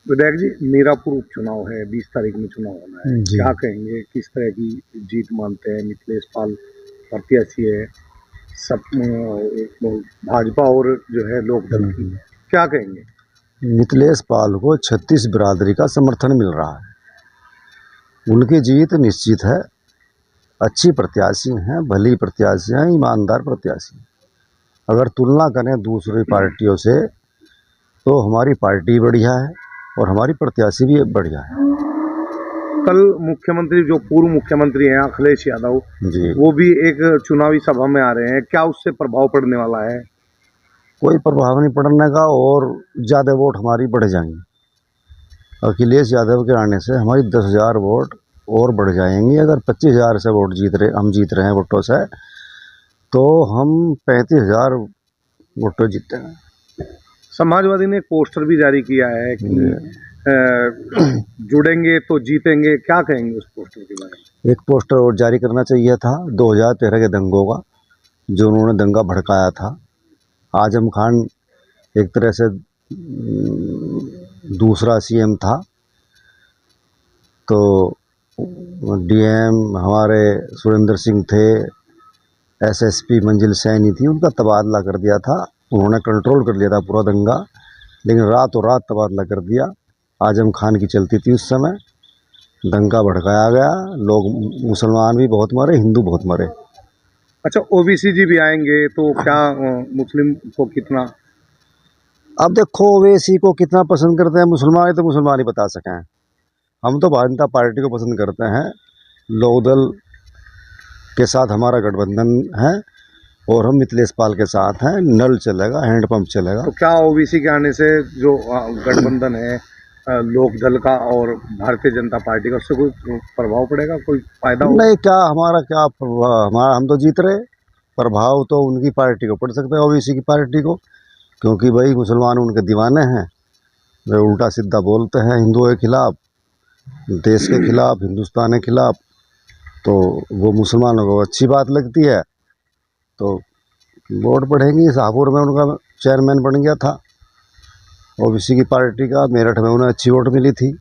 विधायक जी, मीरापुर उपचुनाव है, 20 तारीख में चुनाव होना है। जी। क्या कहेंगे, किस तरह की जीत मानते हैं? मिथिलेश पाल प्रत्याशी है, सब भाजपा और जो है लोकदल की, क्या कहेंगे? मिथिलेश पाल को 36 बिरादरी का समर्थन मिल रहा है। उनकी जीत निश्चित है। अच्छी प्रत्याशी हैं, भली प्रत्याशी हैं, ईमानदार प्रत्याशी। अगर तुलना करें दूसरी पार्टियों से तो हमारी पार्टी बढ़िया है और हमारी प्रत्याशी भी बढ़िया है। कल मुख्यमंत्री, जो पूर्व मुख्यमंत्री हैं अखिलेश यादव जी। वो भी एक चुनावी सभा में आ रहे हैं, क्या उससे प्रभाव पड़ने वाला है? कोई प्रभाव नहीं पड़ने का, और ज़्यादा वोट हमारी बढ़ जाएंगी। अखिलेश यादव के आने से हमारी 10,000 वोट और बढ़ जाएंगी। अगर 25,000 से वोट हम जीत रहे हैं वोटों से, तो हम 35,000 वोटों जीतेंगे। समाजवादी ने एक पोस्टर भी जारी किया है कि जुड़ेंगे तो जीतेंगे, क्या कहेंगे उस पोस्टर के बारे में? एक पोस्टर और जारी करना चाहिए था 2013 के दंगों का, जो उन्होंने दंगा भड़काया था। आजम खान एक तरह से दूसरा सीएम था, तो डीएम हमारे सुरेंद्र सिंह थे, एसएसपी मंजिल सैनी थी, उनका तबादला कर दिया था। उन्होंने कंट्रोल कर लिया था पूरा दंगा, लेकिन रातों रात तबादला कर दिया। आजम खान की चलती थी उस समय, दंगा भड़काया गया, लोग मुसलमान भी बहुत मरे, हिंदू बहुत मरे। अच्छा, ओबीसी जी भी आएंगे तो क्या मुस्लिम को कितना? अब देखो ओवैसी को कितना पसंद करते हैं मुसलमान, तो मुसलमान ही बता सकें। हम तो भारतीय जनता पार्टी को पसंद करते हैं। लोकदल के साथ हमारा गठबंधन है और हम मिथिलेश पाल के साथ हैं। नल चलेगा, हैंडपंप चलेगा। तो क्या ओबीसी के आने से जो गठबंधन है लोकदल का और भारतीय जनता पार्टी का, उससे कोई प्रभाव पड़ेगा, कोई फायदा होगा? नहीं, क्या हमारा क्या प्रभाव, हमारा हम तो जीत रहे। प्रभाव तो उनकी पार्टी को पड़ सकता है, ओबीसी की पार्टी को, क्योंकि भाई मुसलमान उनके दीवाने हैं। वे उल्टा सीधा बोलते हैं हिंदुओं के खिलाफ, देश के खिलाफ, हिंदुस्तान के खिलाफ। तो वो मुसलमानों को अच्छी बात लगती है, तो वोट बढ़ेंगी। शाहपुर में उनका चेयरमैन बन गया था ओबीसी की पार्टी का, मेरठ में उन्हें अच्छी वोट मिली थी,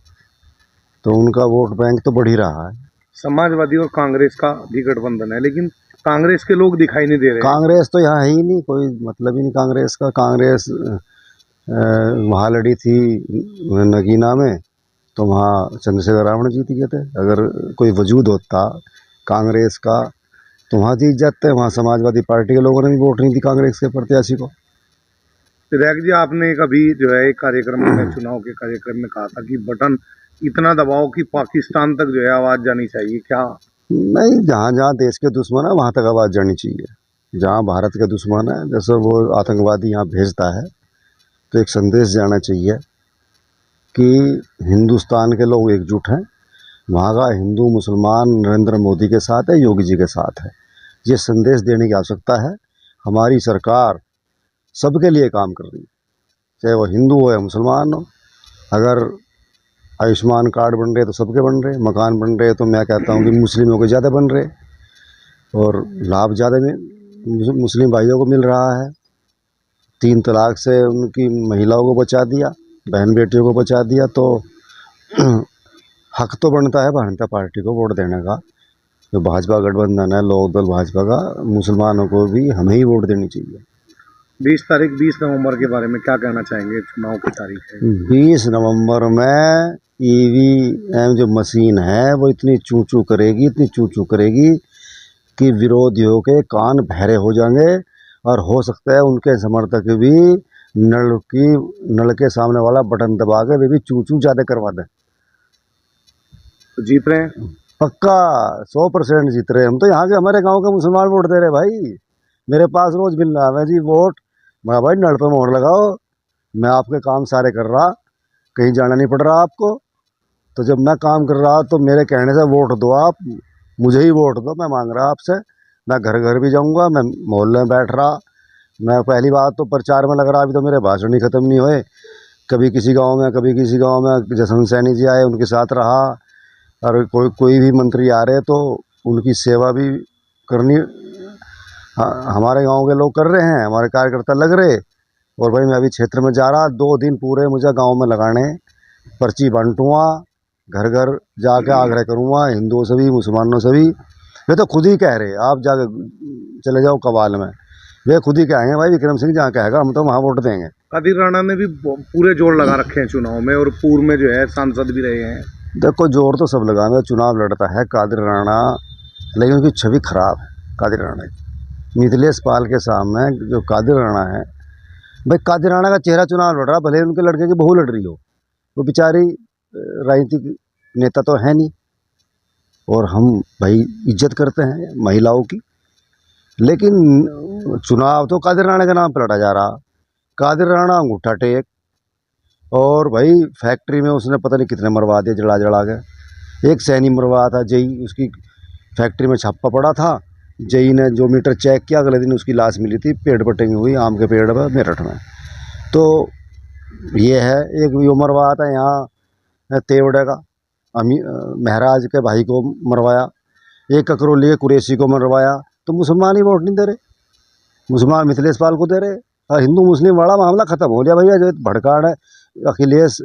तो उनका वोट बैंक तो बढ़ ही रहा है। समाजवादी और कांग्रेस का भी गठबंधन है, लेकिन कांग्रेस के लोग दिखाई नहीं दे रहे हैं। कांग्रेस तो यहाँ है ही नहीं, कोई मतलब ही नहीं कांग्रेस का। कांग्रेस वहाँ लड़ी थी नगीना में, तो वहाँ चंद्रशेखर रावण जीत गए थे। अगर कोई वजूद होता कांग्रेस का तो वहाँ जीत जाते। वहाँ समाजवादी पार्टी के लोगों ने भी वोट नहीं दी कांग्रेस के प्रत्याशी को। विधायक जी, आपने कभी जो है एक कार्यक्रम में, चुनाव के कार्यक्रम में कहा था कि बटन इतना दबाओ कि पाकिस्तान तक जो है आवाज जानी चाहिए, क्या? नहीं, जहाँ जहाँ देश के दुश्मन है वहाँ तक आवाज़ जानी चाहिए। जहाँ भारत के दुश्मन है, जैसे वो आतंकवादी यहाँ भेजता है, तो एक संदेश जाना चाहिए कि हिंदुस्तान के लोग एकजुट हैं। वहाँ का हिंदू मुसलमान नरेंद्र मोदी के साथ है, योगी जी के साथ है। ये संदेश देने की आवश्यकता है। हमारी सरकार सबके लिए काम कर रही है, चाहे वो हिंदू हो या मुसलमान हो। अगर आयुष्मान कार्ड बन रहे तो सबके बन रहे, मकान बन रहे तो मैं कहता हूँ कि मुस्लिमों के ज़्यादा बन रहे, और लाभ ज़्यादा में मुस्लिम भाइयों को मिल रहा है। 3 तलाक से उनकी महिलाओं को बचा दिया, बहन बेटियों को बचा दिया, तो हक तो बनता है भारतीय जनता पार्टी को वोट देने का। जो भाजपा गठबंधन है, लोकदल भाजपा का, मुसलमानों को भी हमें ही वोट देनी चाहिए। 20 नवंबर के बारे में क्या कहना चाहेंगे? चुनाव की तारीख है 20 नवंबर में। ईवीएम जो मशीन है वो इतनी चू चू करेगी, इतनी चू चू करेगी कि विरोधियों के कान बहरे हो जाएंगे, और हो सकता है उनके समर्थक भी नल के सामने वाला बटन दबा के वे भी चू चू ज़्यादा करवा दें। तो जीत रहे हैं पक्का 100% जीत रहे। हम तो यहाँ के, हमारे गांव के मुसलमान वोट दे रहे भाई। मेरे पास रोज मिल रहा है जी वोट। मैं भाई नल पे मोहर लगाओ, मैं आपके काम सारे कर रहा, कहीं जाना नहीं पड़ रहा आपको। तो जब मैं काम कर रहा तो मेरे कहने से वोट दो, आप मुझे ही वोट दो। मैं मांग रहा आपसे, मैं घर घर भी जाऊँगा, मैं मोहल्ले में बैठ रहा। मैं पहली बात तो प्रचार में लग रहा, अभी तो मेरे भाषण ही ख़त्म नहीं हुए। कभी किसी गाँव में, कभी किसी गाँव में जसवंत सैनी जी आए, उनके साथ रहा। और कोई भी मंत्री आ रहे तो उनकी सेवा भी करनी। हमारे गांव के लोग कर रहे हैं, हमारे कार्यकर्ता लग रहे। और भाई मैं अभी क्षेत्र में जा रहा, 2 दिन पूरे मुझे गांव में लगाने, पर्ची बांटूंगा, घर घर जाके आग्रह करूंगा, हिंदुओं से भी मुसलमानों से भी। वे तो खुद ही कह रहे, आप जाके चले जाओ कवाल में, वे खुद ही कहेंगे भाई विक्रम सिंह जहाँ कहेगा हम तो वहाँ वोट देंगे। कादिर राणा ने भी पूरे जोर लगा रखे हैं चुनाव में, और पूर्व में जो है सांसद भी रहे हैं। देखो जोर तो सब लगा, चुनाव लड़ता है कादिर राणा, लेकिन उनकी छवि खराब है कादिर राणा की। मिथिलेश पाल के सामने जो कादिर राणा है, भाई कादिर राणा का चेहरा चुनाव लड़ रहा, भले उनके लड़के की बहू लड़ रही हो, वो बेचारी राजनीतिक नेता तो है नहीं, और हम भाई इज्जत करते हैं महिलाओं की, लेकिन चुनाव तो कादिर राणा के नाम पर लड़ा जा रहा। कादिर राणा अंगूठा टेक, और भाई फैक्ट्री में उसने पता नहीं कितने मरवा दिए जला जला के। एक सैनी मरवा था जेई, उसकी फैक्ट्री में छापा पड़ा था, जेई ने जो मीटर चेक किया, अगले दिन उसकी लाश मिली थी पेड़ पर टंगी हुई, आम के पेड़ पर मेरठ में। तो ये है, एक वो मरवाया था यहाँ तेवड़े का महराज के भाई को मरवाया, एक ककरोली के कुरैशी को मरवाया। तो मुसलमान ही वोट नहीं दे रहे, मुसलमान मिथिलेश पाल को दे रहे, और हिंदू मुस्लिम वाला मामला ख़त्म हो गया भैया। जो भड़काड़ है अखिलेश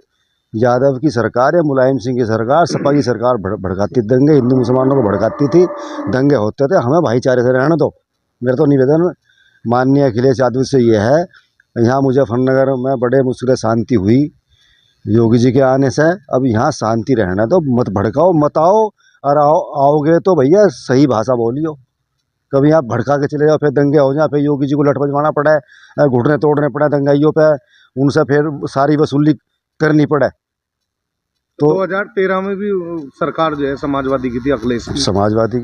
यादव की सरकार या मुलायम सिंह की सरकार, सपा की सरकार भड़काती दंगे, हिंदू मुसलमानों को भड़काती थी, दंगे होते थे। हमें भाईचारे से रहना दो। मेरा तो निवेदन माननीय अखिलेश यादव से ये है, यहाँ मुजफ्फरनगर में बड़े मुश्किल शांति हुई योगी जी के आने से, अब यहाँ शांति रहना दो, मत भड़काओ, मत आओ, और आओगे तो भैया सही भाषा बोलियो। कभी आप भड़का के चले जाओ, फिर दंगे हो जाए, फिर योगी जी को लठ बजवाना पड़े, घुटने तोड़ने पड़े दंगाइयों पे, उनसे फिर सारी वसूली करनी पड़े। तो 2013 में भी सरकार जो है समाजवादी की थी, अखिलेश की। समाजवादी